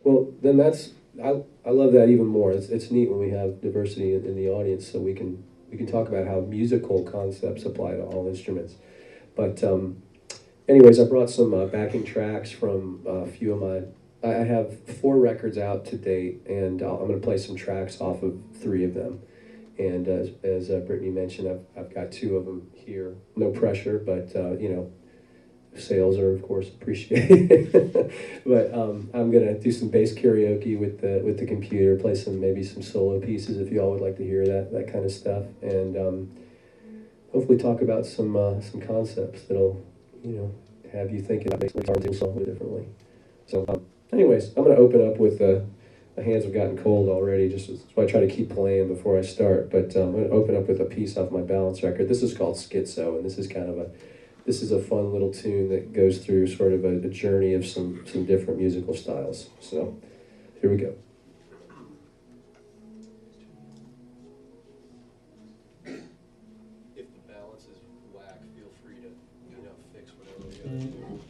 Well, then I love that even more. It's neat when we have diversity in the audience, so we can talk about how musical concepts apply to all instruments. But anyways, I brought some backing tracks from a few of my. I have 4 records out to date, and I'm going to play some tracks off of 3 of them. And as Brittany mentioned, I've got 2 of them here. No pressure, but sales are of course appreciated. But I'm gonna do some bass karaoke with the computer, play maybe some solo pieces if y'all would like to hear that kind of stuff, and hopefully talk about some concepts that'll have you thinking about making a song differently. So anyways, I'm gonna open up with my hands have gotten cold already, just so I try to keep playing before I start. But I'm gonna open up with a piece off my balance record. This is called Schizo, and this is a fun little tune that goes through sort of a journey of some different musical styles. So here we go. If the balance is whack, feel free to fix whatever we gotta do.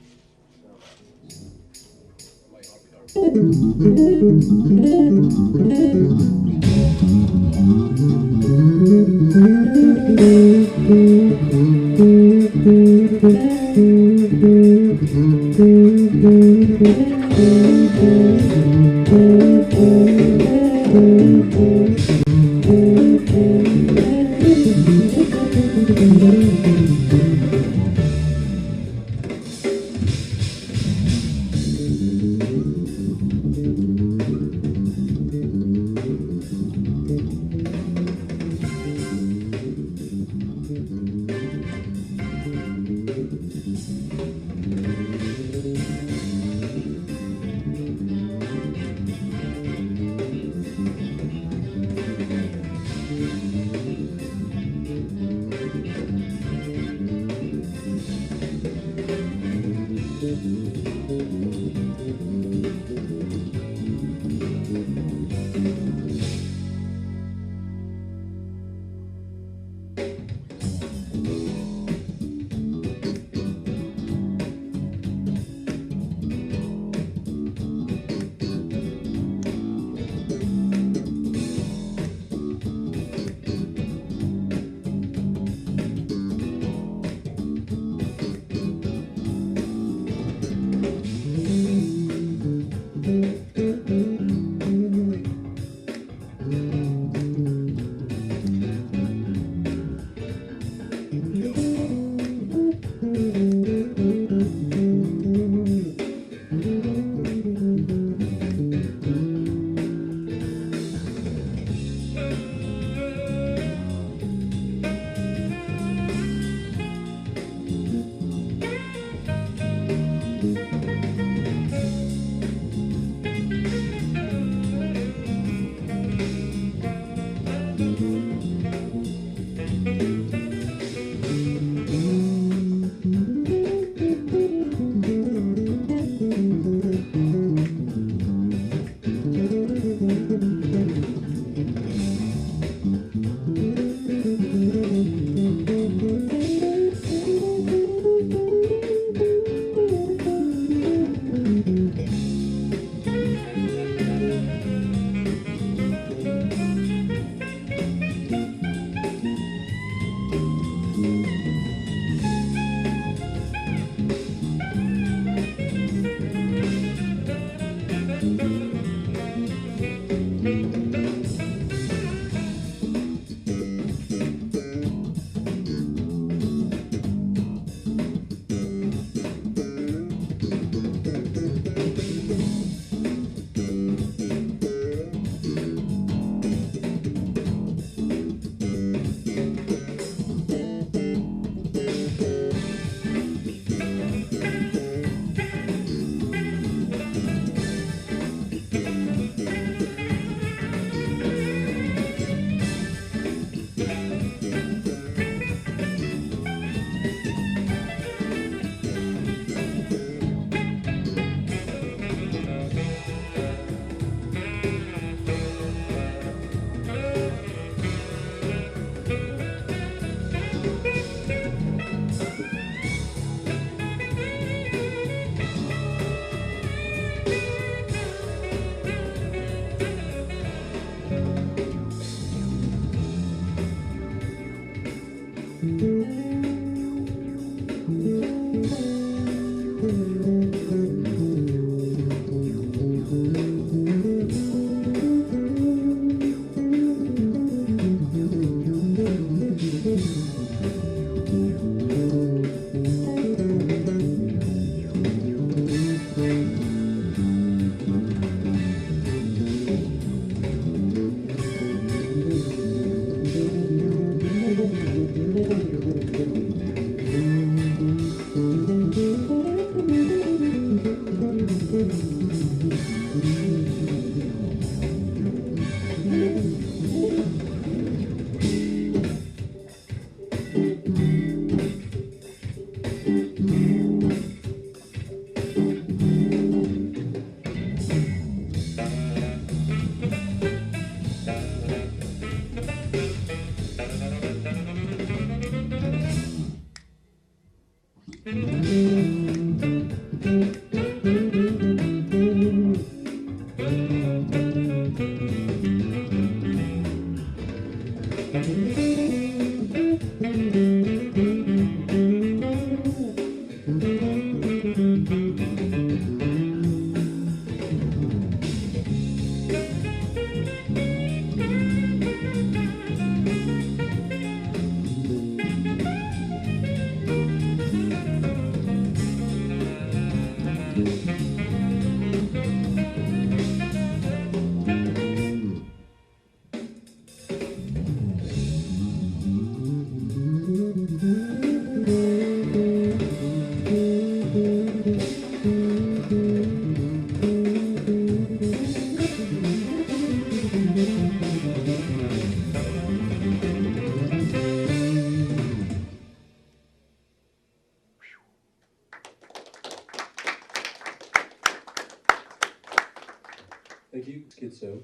Thank you, Schizo.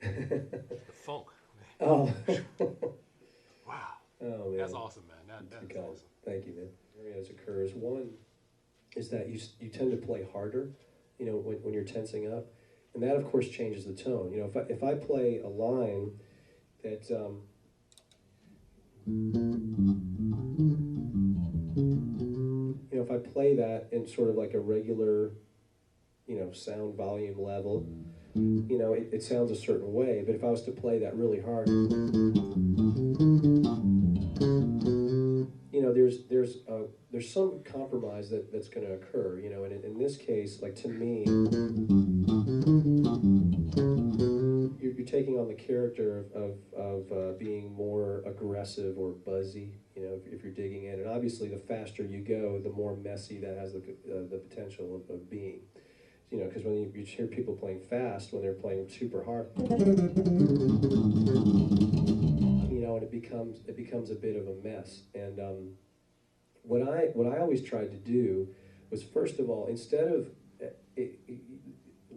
The funk. Oh. Wow. Oh man. That's awesome, man. That is awesome. Thank you, man. Areas occurs. One is that you tend to play harder, when you're tensing up, and that of course changes the tone. If I play a line that if I play that in sort of like a regular, sound volume level, it sounds a certain way. But if I was to play that really hard, there's some compromise that's going to occur, and in this case, like to me, you're taking on the character of being more aggressive or buzzy, if you're digging in, and obviously the faster you go, the more messy that has the potential of being, because when you hear people playing fast, when they're playing super hard, and it becomes a bit of a mess. And what I always tried to do was, first of all, instead of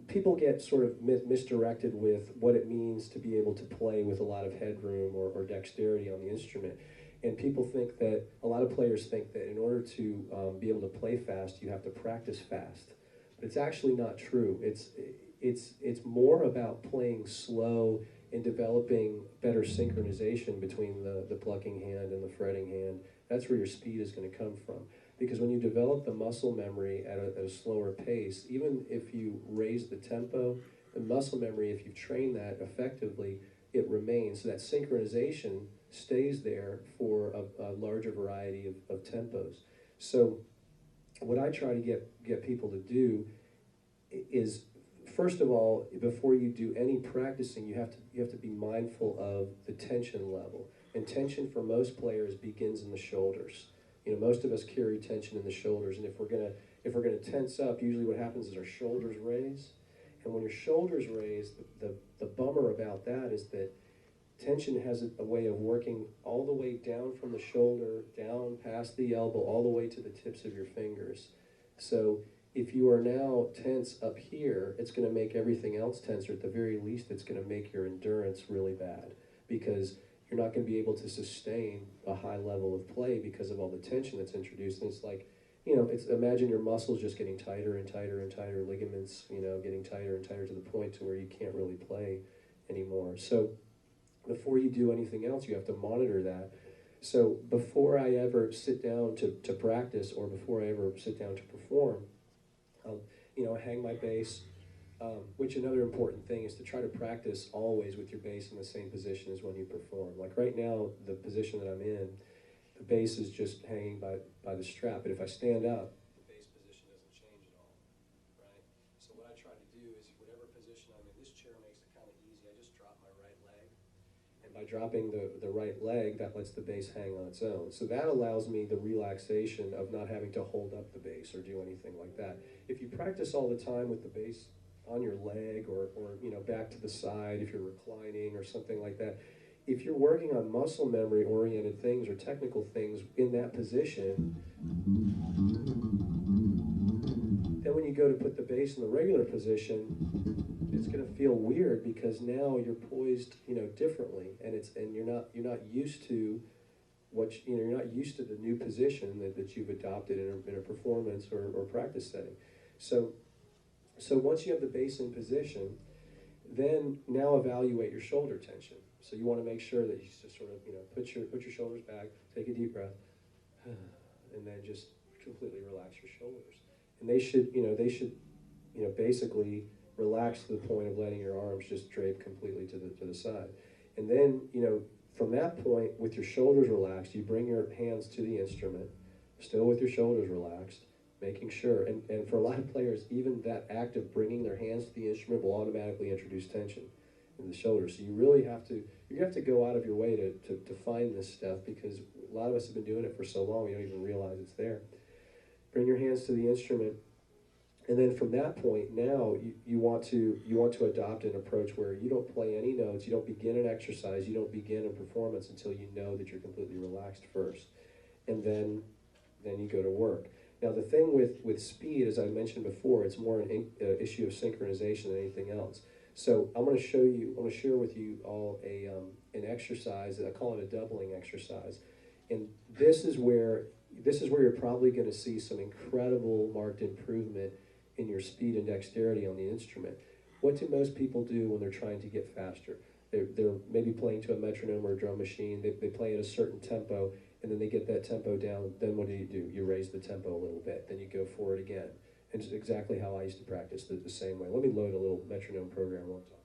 people get sort of misdirected with what it means to be able to play with a lot of headroom or dexterity on the instrument, and a lot of players think that in order to be able to play fast, you have to practice fast. But it's actually not true. It's more about playing slow and developing better synchronization between the plucking hand and the fretting hand. That's where your speed is going to come from. Because when you develop the muscle memory at a slower pace, even if you raise the tempo, the muscle memory, if you train that effectively, it remains. So that synchronization stays there for a larger variety of tempos. So what I try to get people to do is, first of all, before you do any practicing, you have to be mindful of the tension level. And tension for most players begins in the shoulders. Most of us carry tension in the shoulders, and if we're gonna tense up, usually what happens is our shoulders raise. And when your shoulders raise, the bummer about that is that tension has a way of working all the way down from the shoulder, down past the elbow, all the way to the tips of your fingers. So if you are now tense up here, it's going to make everything else tenser. At the very least, it's going to make your endurance really bad, because you're not going to be able to sustain a high level of play because of all the tension that's introduced. And it's like, imagine your muscles just getting tighter and tighter and tighter, ligaments, getting tighter and tighter to the point to where you can't really play anymore. So before you do anything else, you have to monitor that. So before I ever sit down to practice, or before I ever sit down to perform, I'll, hang my bass, which another important thing is to try to practice always with your bass in the same position as when you perform. Like right now, the position that I'm in, the bass is just hanging by the strap, but if I stand up, the bass position doesn't change at all, right? So what I try to do is whatever position I'm in, this chair makes it kind of easy. I just drop my right leg, and by dropping the right leg, that lets the bass hang on its own. So that allows me the relaxation of not having to hold up the bass or do anything like that. If you practice all the time with the bass on your leg, or back to the side if you're reclining or something like that, if you're working on muscle memory oriented things or technical things in that position, then when you go to put the bass in the regular position, it's going to feel weird because now you're poised, differently, and you're not used to you're not used to the new position that you've adopted in a performance or practice setting. So once you have the bass in position, then now evaluate your shoulder tension. So you want to make sure that you just sort of put your shoulders back, take a deep breath, and then just completely relax your shoulders. And they should basically relax to the point of letting your arms just drape completely to the side. And then from that point, with your shoulders relaxed, you bring your hands to the instrument, still with your shoulders relaxed, making sure, and for a lot of players, even that act of bringing their hands to the instrument will automatically introduce tension in the shoulders. So you have to go out of your way to find this stuff, because a lot of us have been doing it for so long, we don't even realize it's there. Bring your hands to the instrument, and then from that point, now you want to adopt an approach where you don't play any notes, you don't begin an exercise, you don't begin a performance until you know that you're completely relaxed first, and then you go to work. Now the thing with speed, as I mentioned before, it's more an issue of synchronization than anything else. So I'm going to share with you all an exercise that I call it a doubling exercise, and this is where you're probably going to see some incredible marked improvement in your speed and dexterity on the instrument. What do most people do when they're trying to get faster? They're maybe playing to a metronome or a drum machine. They play at a certain tempo, and then they get that tempo down. Then what do? You raise the tempo a little bit. Then you go for it again. And it's exactly how I used to practice the same way. Let me load a little metronome program while I'm talking.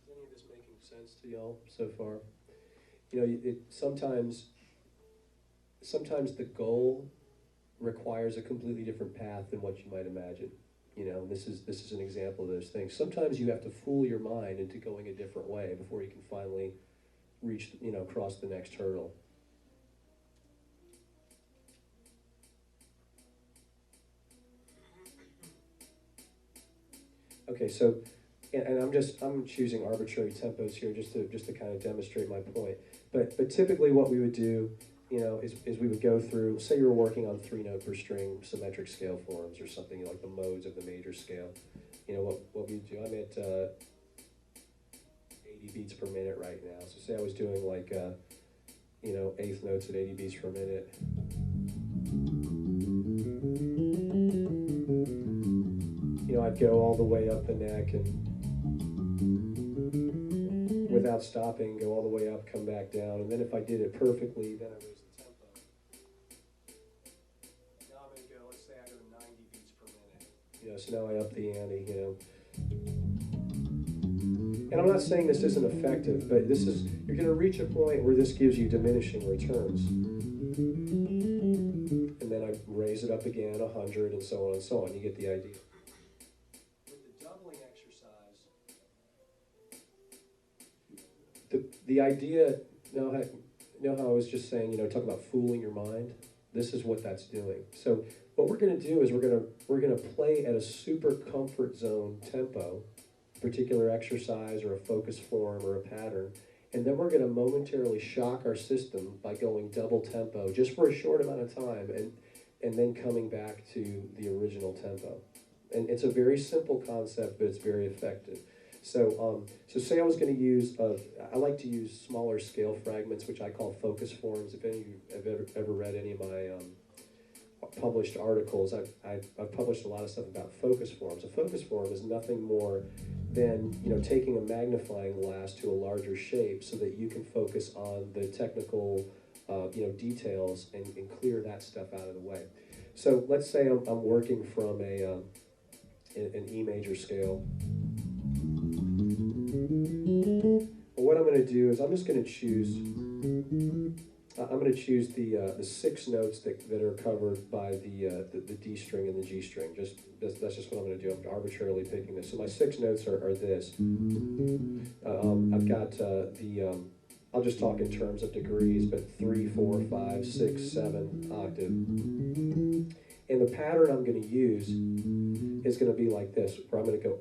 Is any of this making sense to y'all so far? Sometimes the goal requires a completely different path than what you might imagine. This is an example of those things. Sometimes you have to fool your mind into going a different way before you can finally cross the next hurdle. Okay, so, and I'm choosing arbitrary tempos here just to kind of demonstrate my point. But typically what we would do, is we would go through, say you were working on 3-note per string symmetric scale forms or something like the modes of the major scale. What we do, I'm at 80 beats per minute right now. So say I was doing like eighth notes at 80 beats per minute. I'd go all the way up the neck and without stopping, go all the way up, come back down, and then if I did it perfectly, then I raise the tempo. Now I'm going to go, let's say I go to 90 beats per minute. So now I up the ante, And I'm not saying this isn't effective, but you're going to reach a point where this gives you diminishing returns. And then I raise it up again, 100, and so on and so on. You get the idea. With the doubling exercise, the idea, know how I was just saying, talk about fooling your mind? This is what that's doing. So what we're going to do is we're going to play at a super comfort zone tempo, a particular exercise or a focus form or a pattern, and then we're going to momentarily shock our system by going double tempo just for a short amount of time, and then coming back to the original tempo. And it's a very simple concept, but it's very effective. So say I was going to use, I like to use smaller scale fragments, which I call focus forms. If any of you have ever read any of my published articles, I've published a lot of stuff about focus forms. A focus form is nothing more than taking a magnifying glass to a larger shape so that you can focus on the technical details and clear that stuff out of the way. So let's say I'm working from an E major scale. Well, what I'm going to do is I'm just going to choose. I'm going to choose the 6 notes that are covered by the D string and the G string. That's just what I'm going to do. I'm arbitrarily picking this. So my 6 notes are this. I've got I'll just talk in terms of degrees, but 3, 4, 5, 6, 7 octave. And the pattern I'm going to use is going to be like this, where I'm going to go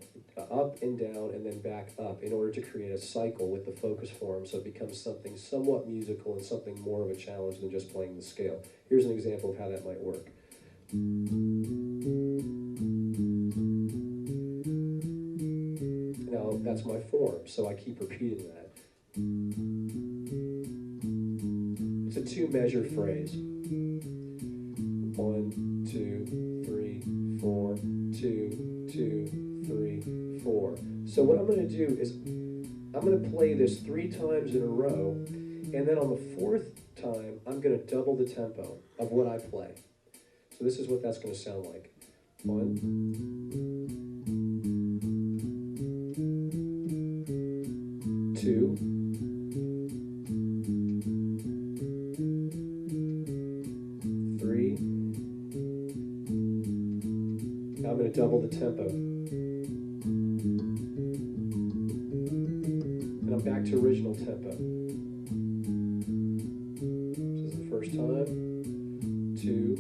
up and down and then back up in order to create a cycle with the focus form so it becomes something somewhat musical and something more of a challenge than just playing the scale. Here's an example of how that might work. Now that's my form, so I keep repeating that. It's a 2-measure phrase. 1, 2, 3, 4, 2, 2, 3, 4. So what I'm going to do is I'm going to play this 3 times in a row, and then on the 4th time, I'm going to double the tempo of what I play. So this is what that's going to sound like. 1, 2, 3. Now I'm going to double the tempo. And I'm back to original tempo. This is the first time. 2.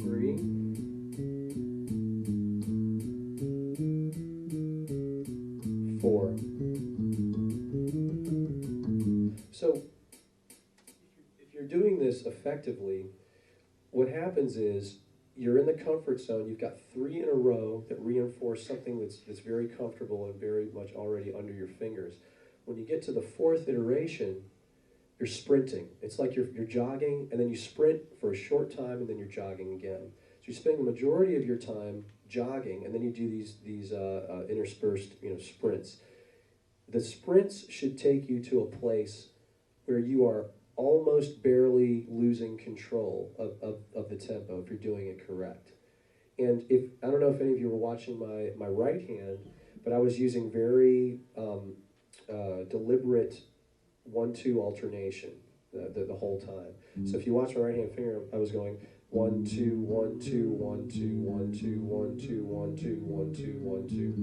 3. 4. So if you're doing this effectively, what happens is you're in the comfort zone. You've got 3 in a row that reinforce something that's very comfortable and very much already under your fingers. When you get to the 4th iteration, you're sprinting. It's like you're jogging, and then you sprint for a short time, and then you're jogging again. So you're spending the majority of your time jogging, and then you do these interspersed sprints. The sprints should take you to a place where you are almost barely losing control of the tempo if you're doing it correct. And I don't know if any of you were watching my right hand, but I was using very deliberate 1-2 alternation the whole time. So if you watch my right hand finger, I was going 1 2 1 2 1 2 1 2 1 2 1 2 1 2 1 2.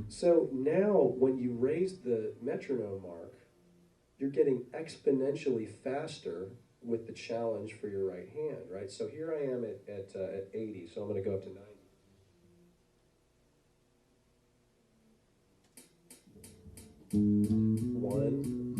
So now when you raise the metronome mark, you're getting exponentially faster with the challenge for your right hand, right? So here I am at 80, so I'm going to go up to 90. 1,